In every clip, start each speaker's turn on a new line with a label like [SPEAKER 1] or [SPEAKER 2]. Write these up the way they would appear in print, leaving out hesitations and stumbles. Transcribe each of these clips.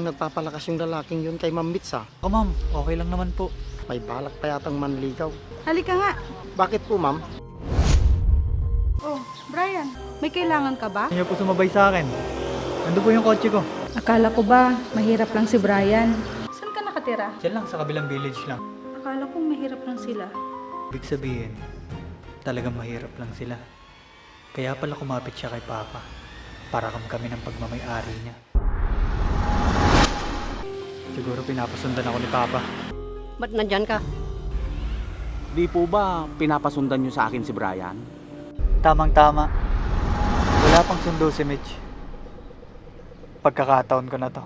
[SPEAKER 1] Nagpapalakas yung lalaking yun kay Ma'am Mitz ah.
[SPEAKER 2] Oh ma'am, okay lang naman po.
[SPEAKER 1] May balak pa yatang manligaw.
[SPEAKER 3] Halika nga.
[SPEAKER 1] Bakit po ma'am?
[SPEAKER 3] Oh, Brian, may kailangan ka ba?
[SPEAKER 2] Hindi niyo po sumabay sa akin. Nandun po yung kotse ko.
[SPEAKER 3] Akala ko ba mahirap lang si Brian? Saan ka nakatira?
[SPEAKER 2] Diyan lang sa kabilang village lang.
[SPEAKER 3] Akala ko mahirap lang sila.
[SPEAKER 2] Ibig sabihin, talagang mahirap lang sila. Kaya pala kumapit siya kay Papa. Para kami ng pagmamay-ari niya. Siguro pinapasundan ako ni Papa.
[SPEAKER 4] Ba't nandyan ka?
[SPEAKER 5] Di po ba pinapasundan nyo sa akin si Brian?
[SPEAKER 2] Tamang-tama. Wala pang sundo si Mitch. Pagkakataon ko na to.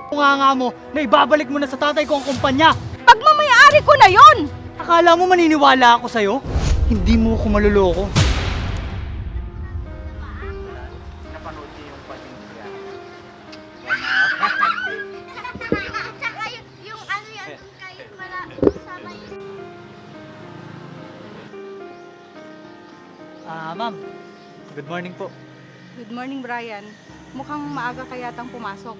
[SPEAKER 2] Kung nga mo, na ibabalik mo na sa tatay ko ang kumpanya.
[SPEAKER 3] Pagmamayari ko na yon!
[SPEAKER 2] Akala mo maniniwala ako sa'yo? Hindi mo ako maluloko. Napanood niyo yung patingkya.
[SPEAKER 6] Tsaka yung ano yan, kayo pala kasama yun.
[SPEAKER 2] Ma'am. Good morning po.
[SPEAKER 3] Good morning, Brian. Mukhang maaga ka yatang pumasok.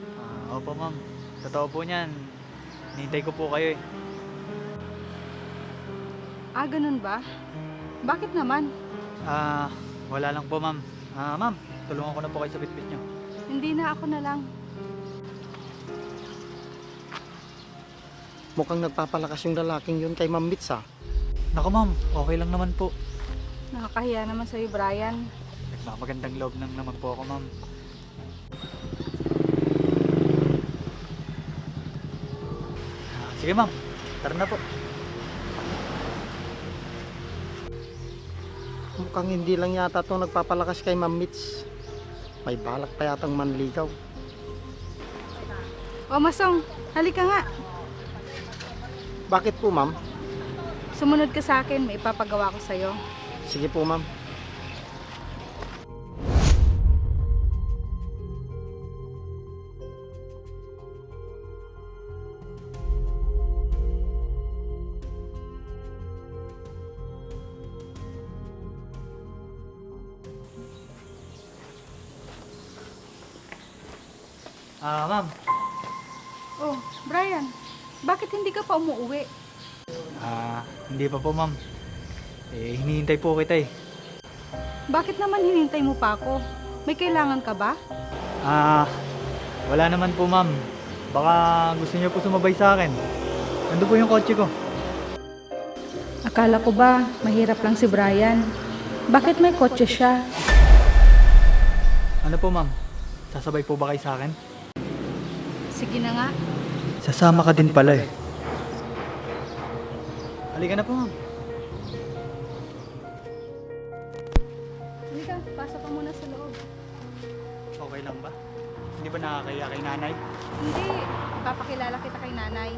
[SPEAKER 2] Opo, ma'am. Totoo po niyan. Nintay ko po kayo eh.
[SPEAKER 3] Ah, ganun ba? Bakit naman?
[SPEAKER 2] Wala lang po, ma'am. Ma'am, tulungan ko na po kayo sa bitbit niyo.
[SPEAKER 3] Hindi na, ako na lang.
[SPEAKER 1] Mukhang nagpapalakas yung lalaking yun kay Ma'am Mitz ah.
[SPEAKER 2] Naku, ma'am. Okay lang naman po.
[SPEAKER 3] Nakakahiya naman sa'yo, Brian.
[SPEAKER 2] Nagmamagandang loob lang naman po ako, ma'am. Sige, ma'am. Tara na po.
[SPEAKER 1] Mukhang hindi lang yata itong nagpapalakas kay Ma'am Mitz. May balak pa yatang manligaw.
[SPEAKER 3] O, Masong, halika nga.
[SPEAKER 1] Bakit po ma'am?
[SPEAKER 3] Sumunod ka sa akin, may ipapagawa ko sa'yo.
[SPEAKER 1] Sige po ma'am.
[SPEAKER 2] Ma'am.
[SPEAKER 3] Oh, Brian, bakit hindi ka pa umuwi?
[SPEAKER 2] Hindi pa po, ma'am. Hinihintay po kita eh.
[SPEAKER 3] Bakit naman hinintay mo pa ako? May kailangan ka ba?
[SPEAKER 2] Wala naman po, ma'am. Baka gusto niyo po sumabay sa akin. Nandun po yung kotse ko.
[SPEAKER 3] Akala ko ba mahirap lang si Brian? Bakit may kotse siya?
[SPEAKER 2] Ano po, ma'am? Sasabay po ba kayo sa akin?
[SPEAKER 3] Sige na nga.
[SPEAKER 2] Sasama ka din pala eh. Halika na po, ma'am.
[SPEAKER 3] Halika, pasok ka muna sa loob.
[SPEAKER 2] Okay lang ba? Hindi ba nakakaya kay nanay?
[SPEAKER 3] Hindi, ipapakilala kita kay nanay.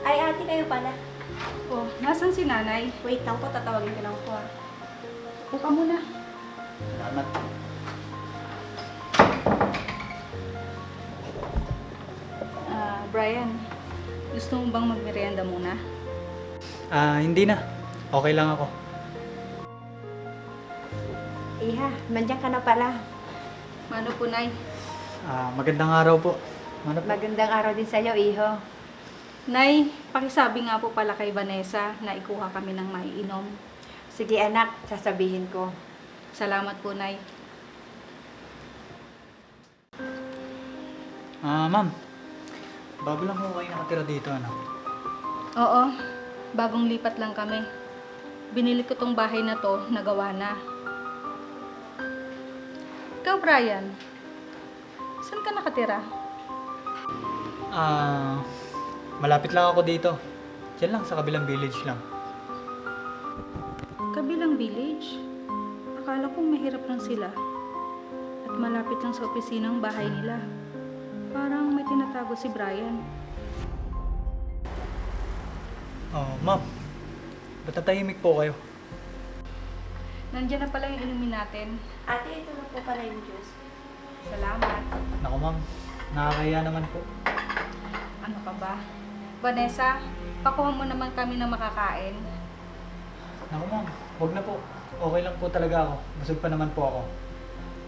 [SPEAKER 6] Ay, ate kayo pala.
[SPEAKER 3] Oh, nasan si nanay?
[SPEAKER 6] Wait lang po, tatawagin ko lang po ah.
[SPEAKER 3] Upo ka muna.
[SPEAKER 2] Salamat.
[SPEAKER 3] Brian, gusto mo bang magmerienda muna?
[SPEAKER 2] Hindi na. Okay lang ako.
[SPEAKER 6] Iha, nandiyan ka na pala.
[SPEAKER 3] Mano po, Nay?
[SPEAKER 2] Magandang araw po. Ano po?
[SPEAKER 6] Magandang araw din sa'yo, iho.
[SPEAKER 3] Nay, pakisabi nga po pala kay Vanessa na ikuha kami ng maiinom.
[SPEAKER 6] Sige anak, sasabihin ko.
[SPEAKER 3] Salamat po, Nay.
[SPEAKER 2] Ma'am. Bago lang po kayo nakatira dito, ano?
[SPEAKER 3] Oo, bagong lipat lang kami. Binili ko tong bahay na to, nagawa na. Ikaw, Brian, saan ka nakatira?
[SPEAKER 2] Malapit lang ako dito. Diyan lang sa kabilang village lang.
[SPEAKER 3] Kabilang village? Akala ko mahirap lang sila. At malapit lang sa opisina ang bahay nila. Parang may tinatago si Brian.
[SPEAKER 2] Ma'am. Ba't natahimik po kayo?
[SPEAKER 3] Nandiyan na pala yung inumin natin.
[SPEAKER 6] Ate, ito na po pala yung juice.
[SPEAKER 3] Salamat.
[SPEAKER 2] Naku, ma'am. Nakakaya naman po.
[SPEAKER 3] Ano ka ba? Vanessa, pakuha mo naman kami ng makakain.
[SPEAKER 2] Naku ma'am, huwag na po. Okay lang po talaga ako. Busog pa naman po ako.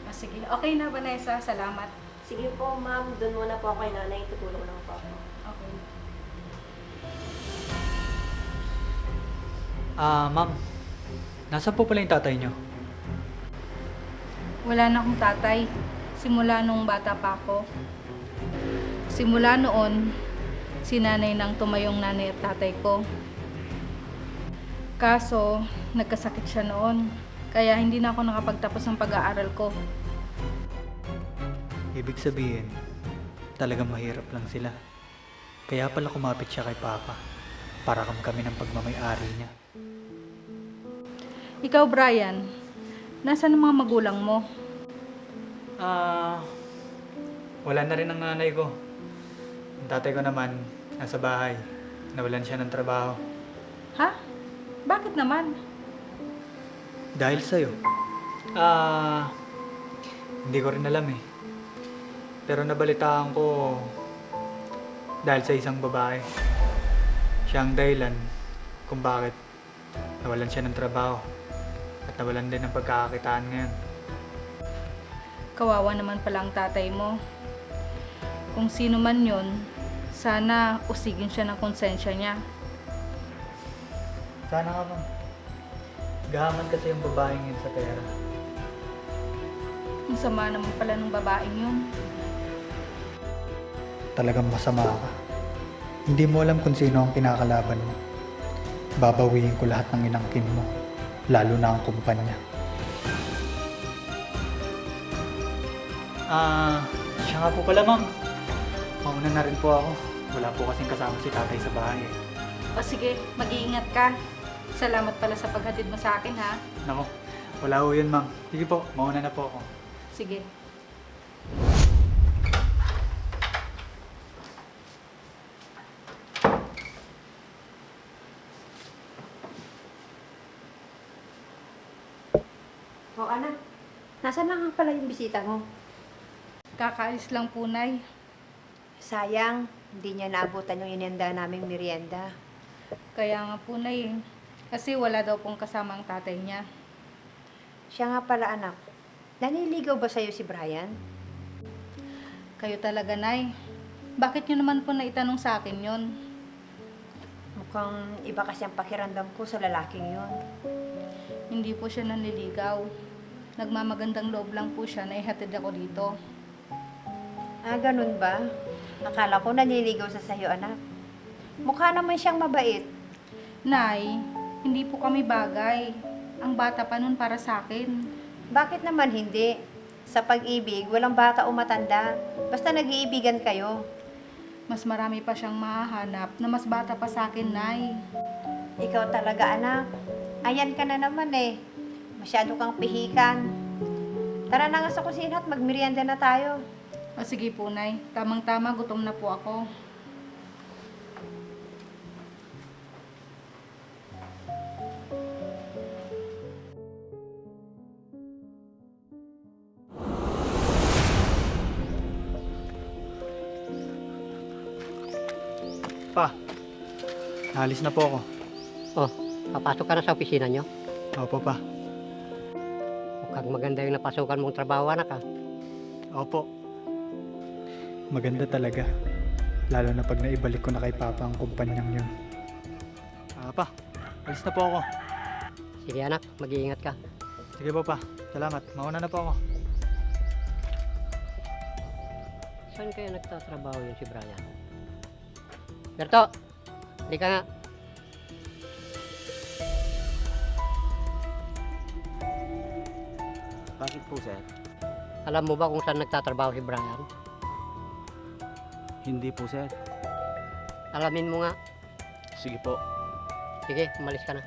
[SPEAKER 3] Ah, sige, okay na Vanessa, salamat.
[SPEAKER 4] Sige po, ma'am. Doon muna po ako kay nanay. Tutulong lang po ako.
[SPEAKER 3] Okay.
[SPEAKER 2] Ma'am. Nasaan po pala yung tatay niyo?
[SPEAKER 3] Wala na akong tatay. Simula nung bata pa ako. Simula noon, si nanay nang tumayong nanay at tatay ko. Kaso, nagkasakit siya noon. Kaya hindi na ako nakapagtapos ng pag-aaral ko.
[SPEAKER 2] Ibig sabihin, talagang mahirap lang sila. Kaya pala kumapit siya kay Papa. Para kami ng pagmamay-ari niya.
[SPEAKER 3] Ikaw, Brian, nasaan ang mga magulang mo?
[SPEAKER 2] Wala na rin ang nanay ko. Ang tatay ko naman, nasa bahay. Nawalan siya ng trabaho.
[SPEAKER 3] Ha? Bakit naman?
[SPEAKER 2] Dahil sa'yo. Hindi ko rin alam eh. Pero nabalitaan ko dahil sa isang babae. Siya ang dahilan kung bakit nawalan siya ng trabaho at nawalan din ng pagkakakitaan ngayon.
[SPEAKER 3] Kawawa naman pala ang tatay mo. Kung sino man yun, sana usigin siya ng konsensya niya.
[SPEAKER 2] Sana nga ma'am. Gahaman kasi yung babaeng yun sa pera.
[SPEAKER 3] Ang sama naman pala ng babaeng yun.
[SPEAKER 2] Talagang masama ka. Hindi mo alam kung sino ang kinakalaban mo. Babawiin ko lahat ng inangkin mo, lalo na ang kumpanya. Siya nga po pala ma'am. Mauna na rin po ako. Wala po kasing kasama si tatay sa bahay eh.
[SPEAKER 3] O sige, mag-iingat ka. Salamat pala sa paghatid mo sa akin ha.
[SPEAKER 2] Nako, wala ho yun ma'am. Sige po, mauna na po ako.
[SPEAKER 3] Sige.
[SPEAKER 4] O anak, nasaan na nga pala yung bisita mo?
[SPEAKER 3] Kakaalis lang po, Nay.
[SPEAKER 4] Sayang, hindi niya naabutan yung inenda naming merienda.
[SPEAKER 3] Kaya nga po, Nay. Kasi wala daw pong kasama ang tatay niya.
[SPEAKER 4] Siya nga pala anak, naniligaw ba sa'yo si Brian?
[SPEAKER 3] Kayo talaga, Nay. Bakit niyo naman po naitanong sa akin yon?
[SPEAKER 4] Mukhang iba kasi ang pakiramdam ko sa lalaking yun.
[SPEAKER 3] Hindi po siya nanliligaw. Nagmamagandang loob lang po siya na ihatid ako dito.
[SPEAKER 4] Ah, ganun ba? Akala ko naniligaw sa sa'yo, anak. Mukha naman siyang mabait.
[SPEAKER 3] Nay, hindi po kami bagay. Ang bata pa nun para sa akin.
[SPEAKER 4] Bakit naman hindi? Sa pag-ibig, walang bata o matanda. Basta nag-iibigan kayo.
[SPEAKER 3] Mas marami pa siyang mahahanap na mas bata pa sa akin, Nay.
[SPEAKER 4] Ikaw talaga, anak. Ayan ka na naman eh. Masyado kang pihikan. Tara na nga sa kusina at magmerienda na tayo.
[SPEAKER 3] O sige po, Nay. Tamang-tama, gutom na po ako.
[SPEAKER 2] Pa, naalis na po ako.
[SPEAKER 7] Oh, papasok ka na sa opisina nyo?
[SPEAKER 2] Opo pa.
[SPEAKER 7] Mukhang maganda yung napasukan mong trabaho, anak ha?
[SPEAKER 2] Opo. Maganda talaga. Lalo na pag naibalik ko na kay Papa ang kumpanyang yun. Pa, alis na po ako.
[SPEAKER 7] Sige anak, mag-iingat ka.
[SPEAKER 2] Sige po pa. Salamat. Mauna na po ako.
[SPEAKER 7] Saan kaya nagtatrabaho yun si Brian? Berto! Halika nga.
[SPEAKER 5] Bakit po, sir?
[SPEAKER 7] Alam mo ba kung saan nagtatrabaho si Brian?
[SPEAKER 5] Hindi po, sir.
[SPEAKER 7] Alamin mo nga.
[SPEAKER 5] Sige po.
[SPEAKER 7] Sige, umalis ka na.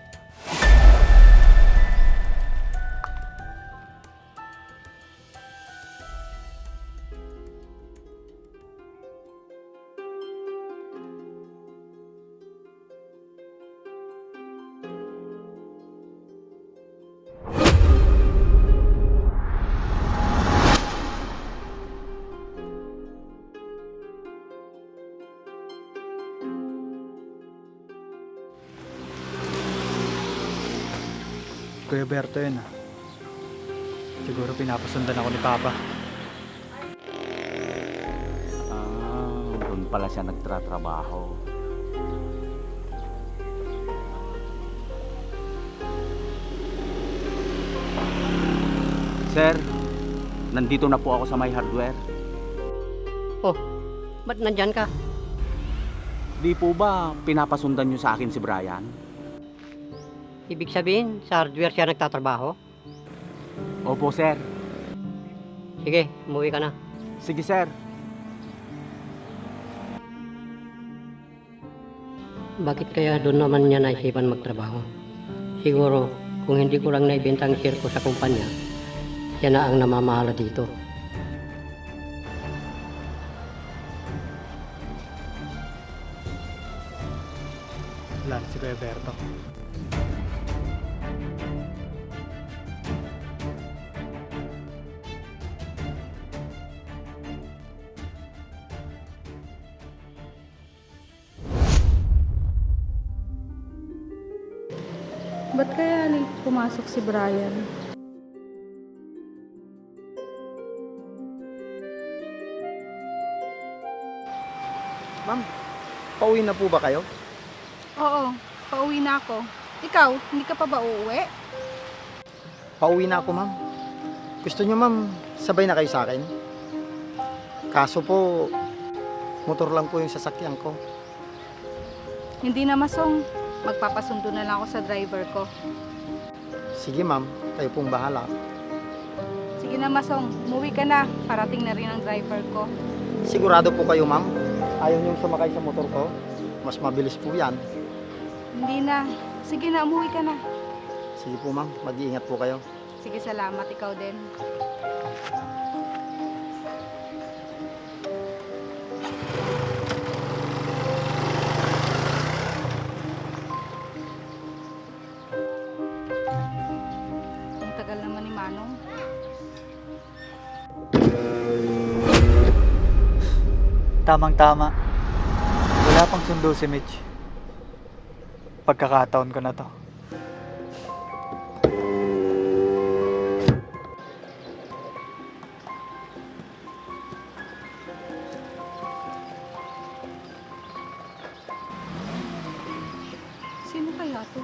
[SPEAKER 2] Kuya Berto yun ah. Siguro pinapasundan ako ni Papa.
[SPEAKER 5] Doon pala siya nagtratrabaho. Sir, nandito na po ako sa may hardware.
[SPEAKER 7] Oh, ba't nandyan ka?
[SPEAKER 5] Di po ba pinapasundan niyo sa akin si Brian?
[SPEAKER 7] Ibig sabihin, sa hardware siya nagtatrabaho?
[SPEAKER 5] Opo, sir.
[SPEAKER 7] Sige, umuwi ka na.
[SPEAKER 5] Sige, sir.
[SPEAKER 7] Bakit kaya doon naman niya naisipan magtrabaho? Siguro, kung hindi ko lang naibenta ang share ko sa kumpanya, siya na ang namamahala dito.
[SPEAKER 2] Wala na si Kuya Berto.
[SPEAKER 3] Ba't kaya late pumasok si Brian?
[SPEAKER 1] Ma'am, pauwi na po ba kayo?
[SPEAKER 3] Oo, pauwi na ako. Ikaw, hindi ka pa ba uuwi?
[SPEAKER 1] Pauwi na ako, ma'am. Gusto niyo, ma'am, sabay na kayo sa akin? Kaso po, motor lang po yung sasakyan ko.
[SPEAKER 3] Hindi na, Masong. Magpapasundo na lang ako sa driver ko.
[SPEAKER 1] Sige, ma'am, kayo pong bahala.
[SPEAKER 3] Sige na, Masong. Umuwi ka na. Parating na rin ang driver ko.
[SPEAKER 1] Sigurado po kayo, ma'am? Ayaw niyong sumakay sa motor ko? Mas mabilis po yan.
[SPEAKER 3] Hindi na. Sige na, umuwi ka na.
[SPEAKER 1] Sige po, ma'am. Mag-iingat po kayo.
[SPEAKER 3] Sige, salamat. Ikaw din. Ang tagal naman ni Manong.
[SPEAKER 2] Tamang-tama. Wala pang sundo si Mitch. Pagkakataon ko na to.
[SPEAKER 3] Sino kaya to?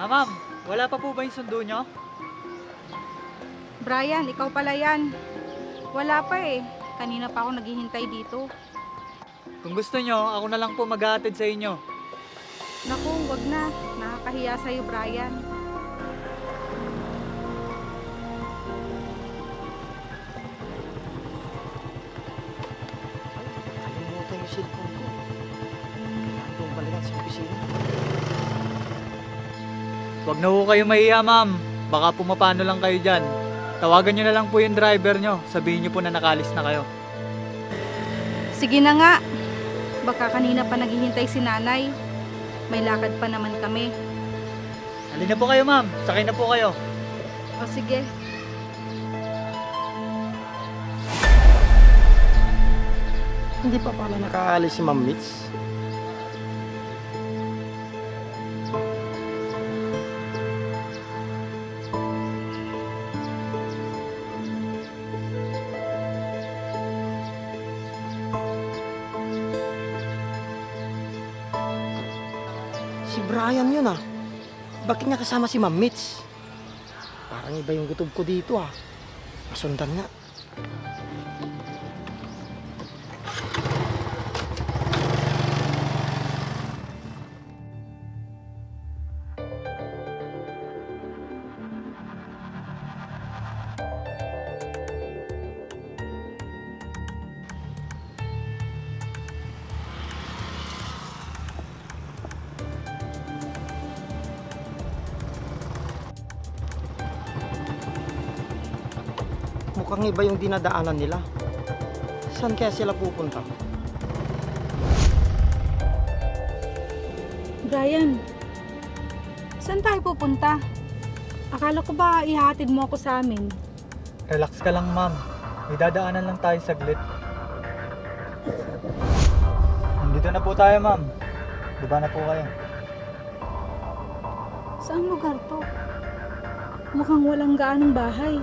[SPEAKER 2] Ma'am, wala pa po ba yung sundo nyo?
[SPEAKER 3] Brian, ikaw pala yan. Wala pa eh. Kanina pa ako naghihintay dito.
[SPEAKER 2] Kung gusto nyo, ako na lang po mag-aatid sa inyo.
[SPEAKER 3] Naku, wag na. Nakakahiya sa'yo, Brian.
[SPEAKER 1] Kalimutan yung cellphone ko. Kailangan kong balikan sa opisina.
[SPEAKER 2] Huwag na po kayo mahiya, ma'am. Baka pumapano lang kayo dyan. Tawagan nyo na lang po yung driver nyo. Sabihin nyo po na nakalis na kayo.
[SPEAKER 3] Sige na nga. Baka kanina pa naghihintay si nanay. May lakad pa naman kami.
[SPEAKER 2] Halina po kayo, ma'am. Sakay na po kayo.
[SPEAKER 3] O sige.
[SPEAKER 1] Hindi pa pala nakaalis si Ma'am Mitch. Si Brian yun ah. Bakit niya kasama si Ma'am Mitch? Parang iba yung gutob ko dito ah. Masundan nga. Mukhang iba yung dinadaanan nila. Saan kaya sila pupunta?
[SPEAKER 3] Brian, saan tayo pupunta? Akala ko ba ihatid mo ako sa amin?
[SPEAKER 2] Relax ka lang, ma'am. May dadaanan lang tayo saglit. Nandito na po tayo, ma'am. Diba na po kayo?
[SPEAKER 3] Saan lugar to? Mukhang walang gaanong bahay.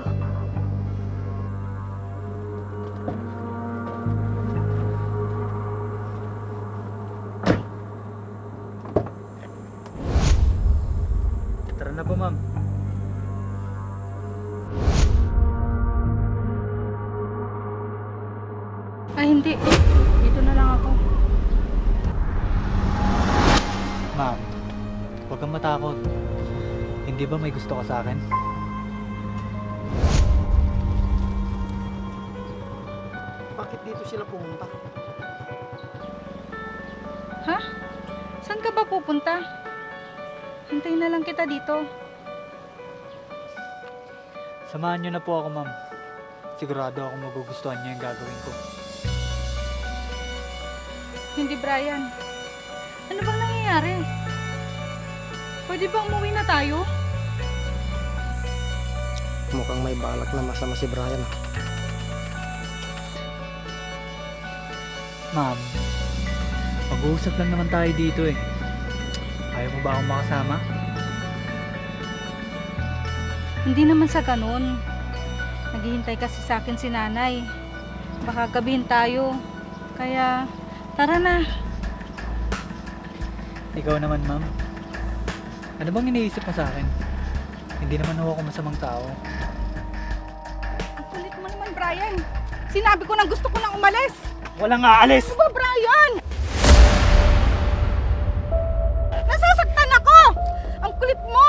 [SPEAKER 2] Tara na ba, ma'am?
[SPEAKER 3] Ay hindi, dito na lang ako.
[SPEAKER 2] Ma'am, huwag kang matakot. Hindi ba may gusto ka sa akin?
[SPEAKER 1] Bakit dito sila pumunta?
[SPEAKER 3] Ha? Saan ka ba pupunta? Hintayin na lang kita dito.
[SPEAKER 2] Samahan niyo na po ako, ma'am. Sigurado ako magugustuhan niyo yung gagawin ko.
[SPEAKER 3] Hindi, Brian. Ano bang nangyayari? Pwede bang umuwi na tayo?
[SPEAKER 1] Mukhang may balak na masama si Brian.
[SPEAKER 2] Ma'am, mag-uusap lang naman tayo dito eh. Ayaw mo ba akong makasama?
[SPEAKER 3] Hindi naman sa ganun. Naghihintay kasi sa akin si nanay. Baka gabihin tayo. Kaya, tara na.
[SPEAKER 2] Ikaw naman, ma'am. Ano bang iniisip mo sa akin? Hindi naman ako masamang tao.
[SPEAKER 3] Ang kulit mo naman, Brian. Sinabi ko na gusto ko nang umalis.
[SPEAKER 2] Walang aalis!
[SPEAKER 3] Ano ba, Brian? Nasasaktan ako! Ang kulit mo!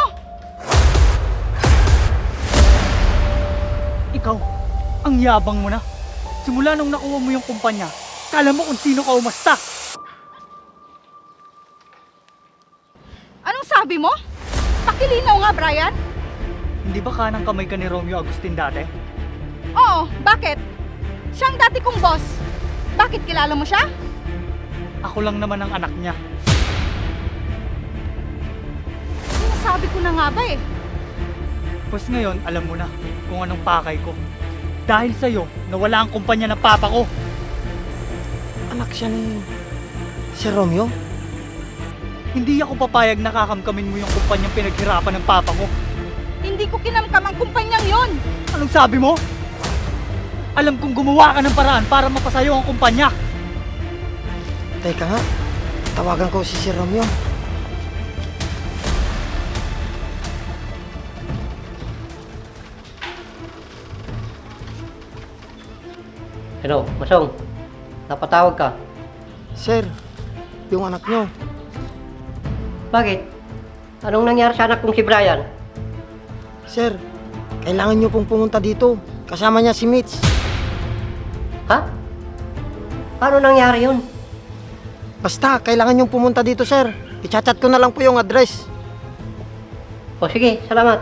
[SPEAKER 2] Ikaw, ang yabang mo na. Simula nung nakuha mo yung kumpanya, kala mo kung sino ka umasta.
[SPEAKER 3] Anong sabi mo? Pakilinaw nga, Brian.
[SPEAKER 2] Hindi ba kanang kamay ka ni Romeo Agustin dati?
[SPEAKER 3] Oo, bakit? Siyang dati kong boss. Bakit kilala mo siya?
[SPEAKER 2] Ako lang naman ang anak niya.
[SPEAKER 3] Sinasabi ko na nga ba eh.
[SPEAKER 2] Pues ngayon, alam mo na kung anong pakay ko. Dahil sa'yo, nawala ang kumpanya ng papa ko.
[SPEAKER 1] Anak siya ni si Romeo?
[SPEAKER 2] Hindi ako papayag na kakamkamin mo yung kumpanyang pinaghirapan ng papa ko.
[SPEAKER 3] Hindi ko kinamkam ang kumpanyang yon.
[SPEAKER 2] Anong sabi mo? Alam kong gumawa ka ng paraan para mapasayo ang kumpanya.
[SPEAKER 1] Teka nga, tawagan ko si Romeo.
[SPEAKER 7] Hello, Masong. Napatawag ka.
[SPEAKER 1] Sir, yung anak nyo,
[SPEAKER 7] Bakit? Anong nangyari sa anak kong si Brian?
[SPEAKER 1] sir, kailangan nyo pong pumunta dito. Kasama niya si Mitch.
[SPEAKER 7] Ha? Paano nangyari yun?
[SPEAKER 1] Basta, kailangan nyo pumunta dito, sir. I-chat ko na lang po yung address.
[SPEAKER 7] O sige, salamat.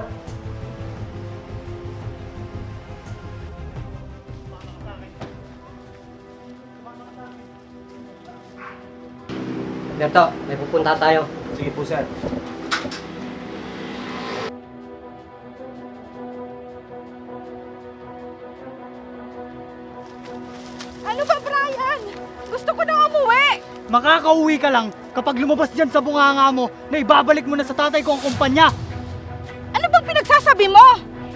[SPEAKER 7] Berto, may pupunta tayo.
[SPEAKER 5] Sige po, sir.
[SPEAKER 3] Ano ba, Brian? Gusto ko na umuwi.
[SPEAKER 2] Makakauwi ka lang kapag lumabas dyan sa bunganga mo na ibabalik mo na sa tatay ko ang kumpanya.
[SPEAKER 3] Ano bang pinagsasabi mo?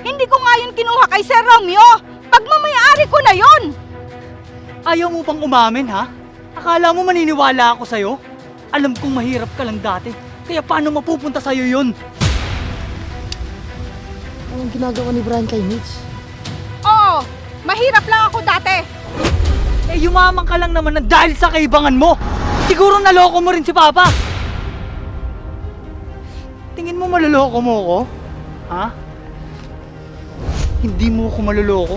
[SPEAKER 3] Hindi ko nga yun kinuha kay Sir Romeo. Pagmamayari ko na yun.
[SPEAKER 2] Ayaw mo pang umamin, ha? Akala mo maniniwala ako sa'yo? Alam kong mahirap ka lang dati, kaya paano mapupunta sa'yo yun?
[SPEAKER 1] Anong ginagawa ni Brian kay Mitch?
[SPEAKER 3] Oo, mahirap lang ako dati.
[SPEAKER 2] Eh, yumaman ka lang naman ng dahil sa kaibangan mo. Siguro naloko mo rin si Papa. Tingin mo maloloko mo ko? Ha? Hindi mo ako maloloko.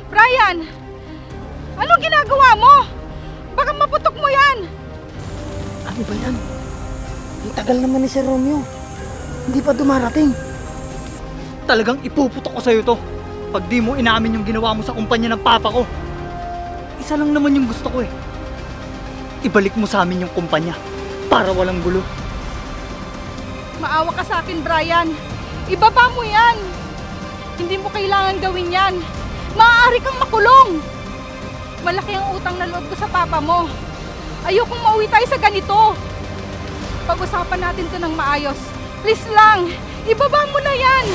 [SPEAKER 3] Brian, anong ginagawa mo? Baka maputok mo yan.
[SPEAKER 1] Ano ba yan? Ang tagal naman ni Sir Romeo. Hindi pa dumarating.
[SPEAKER 2] Talagang ipuputok ko sa'yo to. Pag di mo inamin yung ginawa mo sa kumpanya ng Papa ko. Isa lang naman yung gusto ko eh. Ibalik mo sa amin yung kumpanya para walang gulo.
[SPEAKER 3] Maawa ka sa akin, Brian. Ibaba mo yan. Hindi mo kailangan gawin yan. Maaari kang makulong. Malaki ang utang na loob ko sa papa mo. Ayokong mauwi tayo sa ganito. Pag-usapan natin to ng maayos. please lang. Ibaba mo na yan.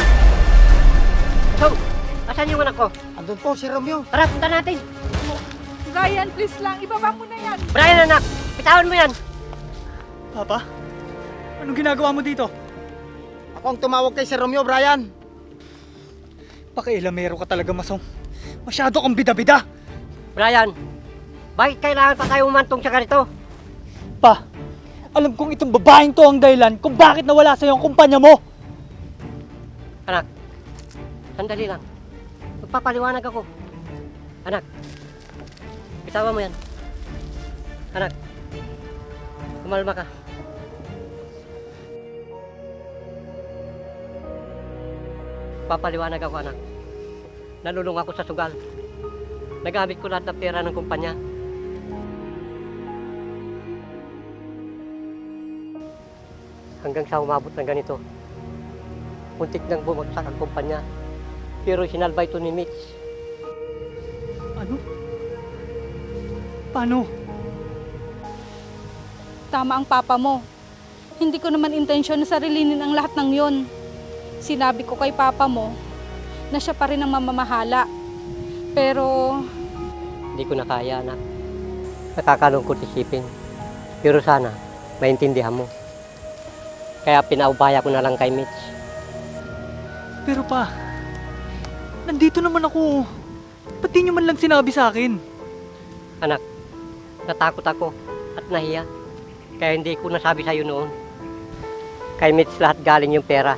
[SPEAKER 7] So, asan yung anak ko?
[SPEAKER 1] Andun po si Romeo.
[SPEAKER 7] Tara, punta natin.
[SPEAKER 3] Brian, please lang. Ibaba mo na yan.
[SPEAKER 7] Brian, anak, bitawan mo yan.
[SPEAKER 2] Papa? Anong ginagawa mo dito?
[SPEAKER 1] Ako ang tumawag kay Sir Romeo, Brian.
[SPEAKER 2] Pakailamero ka talaga, Masong. Masyado kang bida-bida.
[SPEAKER 7] Brian, bakit kailangan pa tayo umantong sa ganito?
[SPEAKER 2] Pa, alam kong itong babaeng to ang dahilan kung bakit nawala sa'yo ang kumpanya mo.
[SPEAKER 7] Anak, sandali lang. Magpapaliwanag ako. Anak, bitawan mo yan. Anak, kumalma ka. Papaliwanag ako, anak. Nalulung ako sa sugal. Nagamit ko lahat ng pera ng kumpanya. Hanggang sa umabot ng ganito. Muntik nang bumagsak ang kumpanya. Pero sinalba ito ni Mitch.
[SPEAKER 2] Ano? Paano?
[SPEAKER 3] Tama ang papa mo. Hindi ko naman intensyon na sarilinin ang lahat ng yon. Sinabi ko kay papa mo na siya pa rin ang mamamahala. Pero
[SPEAKER 7] Hindi ko na kaya, anak. Nakakalungkot isipin. Pero sana, maintindihan mo. Kaya pinaubaya ko na lang kay Mitch.
[SPEAKER 2] Pero pa, nandito naman ako. Ba't di nyo man lang sinabi sa akin?
[SPEAKER 7] Anak, natakot ako at nahiya. Kaya hindi ko nasabi sa'yo noon. Kay Mitch lahat galing yung pera.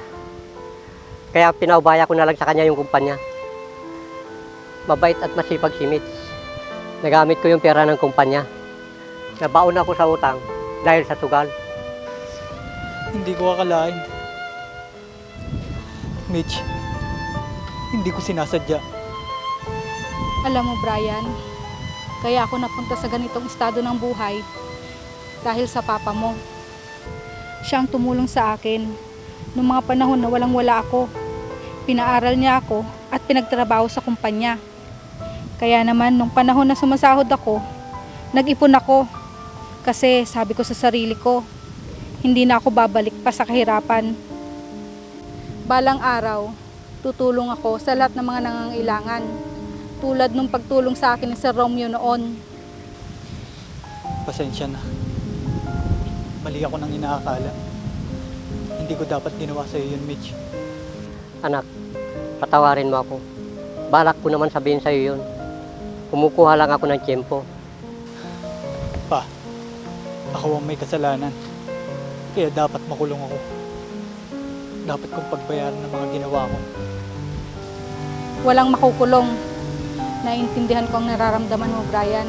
[SPEAKER 7] Kaya pinaubaya ko na lang sa kanya yung kumpanya. Mabait at masipag si Mitch. Nagamit ko yung pera ng kumpanya. Nabaon ako sa utang dahil sa sugal.
[SPEAKER 2] Hindi ko akalain. Mitch, hindi ko sinasadya.
[SPEAKER 3] alam mo Brian, kaya ako napunta sa ganitong estado ng buhay dahil sa papa mo. Siya ang tumulong sa akin noong mga panahon na walang-wala ako. Pinaaral niya ako at pinagtrabaho sa kumpanya. Kaya naman nung panahon na sumasahod ako, nag-ipon ako. Kasi sabi ko sa sarili ko, hindi na ako babalik pa sa kahirapan. Balang araw, tutulong ako sa lahat ng mga nangangailangan. Tulad nung pagtulong sa akin ni Sir Romeo noon.
[SPEAKER 2] Pasensya na. Mali ako nang inaakala. Hindi ko dapat ginawa sa'yo yun, Mitch.
[SPEAKER 7] Anak, patawarin mo ako. Balak ko naman sabihin sa'yo yun. Kumukuha lang ako ng tiyempo.
[SPEAKER 2] Pa, ako ang may kasalanan. Kaya dapat makulong ako. Dapat kong pagbayaran ng mga ginawa ko.
[SPEAKER 3] Walang makukulong. Naiintindihan ko ang nararamdaman mo, Brian.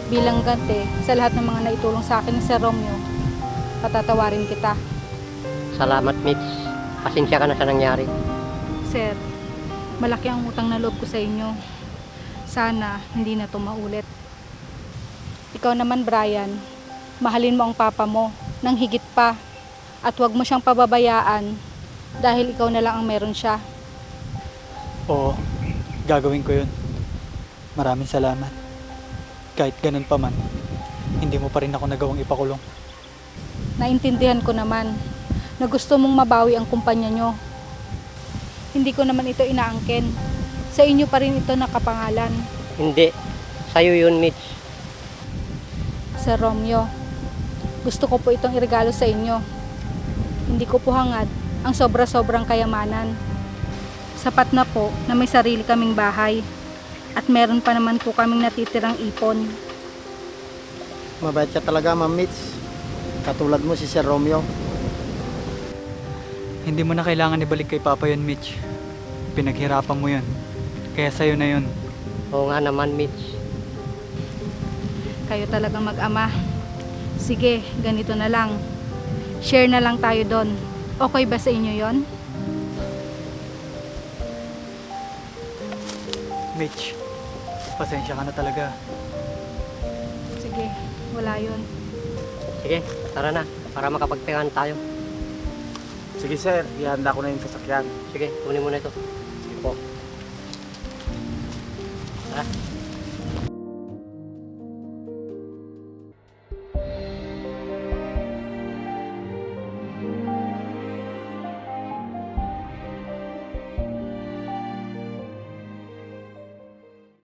[SPEAKER 3] Bilang ganti sa lahat ng mga naitulong sa akin ni Sir Romeo, patatawarin kita.
[SPEAKER 7] Salamat, Mitch. Pasensya ka na sa nangyari.
[SPEAKER 3] Sir, malaki ang utang na loob ko sa inyo. Sana hindi na ito maulit. Ikaw naman, Brian, mahalin mo ang papa mo nang higit pa at huwag mo siyang pababayaan dahil ikaw na lang ang meron siya.
[SPEAKER 2] Oo, gagawin ko yun. Maraming salamat. Kahit ganun pa man, hindi mo pa rin ako nagawang ipakulong.
[SPEAKER 3] Naintindihan ko naman na gusto mong mabawi ang kumpanya nyo. Hindi ko naman ito inaangkin. Sa inyo pa rin ito nakapangalan.
[SPEAKER 7] Hindi. Sa'yo yun, Mitch.
[SPEAKER 3] Sir Romeo, gusto ko po itong iregalo sa inyo. Hindi ko po hangad ang sobra-sobrang kayamanan. Sapat na po na may sarili kaming bahay at meron pa naman po kaming natitirang ipon.
[SPEAKER 1] Mabait ka talaga, Ma'am Mitch. Katulad mo si Sir Romeo.
[SPEAKER 2] Hindi mo na kailangan ibalik kay Papa yun, Mitch. Pinaghirapan mo yun. Kaya sa'yo na yun.
[SPEAKER 7] Oo nga naman, Mitch.
[SPEAKER 3] Kayo talagang mag-ama. Sige, ganito na lang. Share na lang tayo doon. Okay ba sa inyo yon?
[SPEAKER 2] Mitch, pasensya ka na talaga.
[SPEAKER 3] Sige, wala yon.
[SPEAKER 7] Sige, tara na. Para makapagtingan tayo.
[SPEAKER 5] Sige sir, ihanda ko na yung sasakyan.
[SPEAKER 7] Sige, kunin mo na ito.
[SPEAKER 5] Sige po.
[SPEAKER 7] Tara.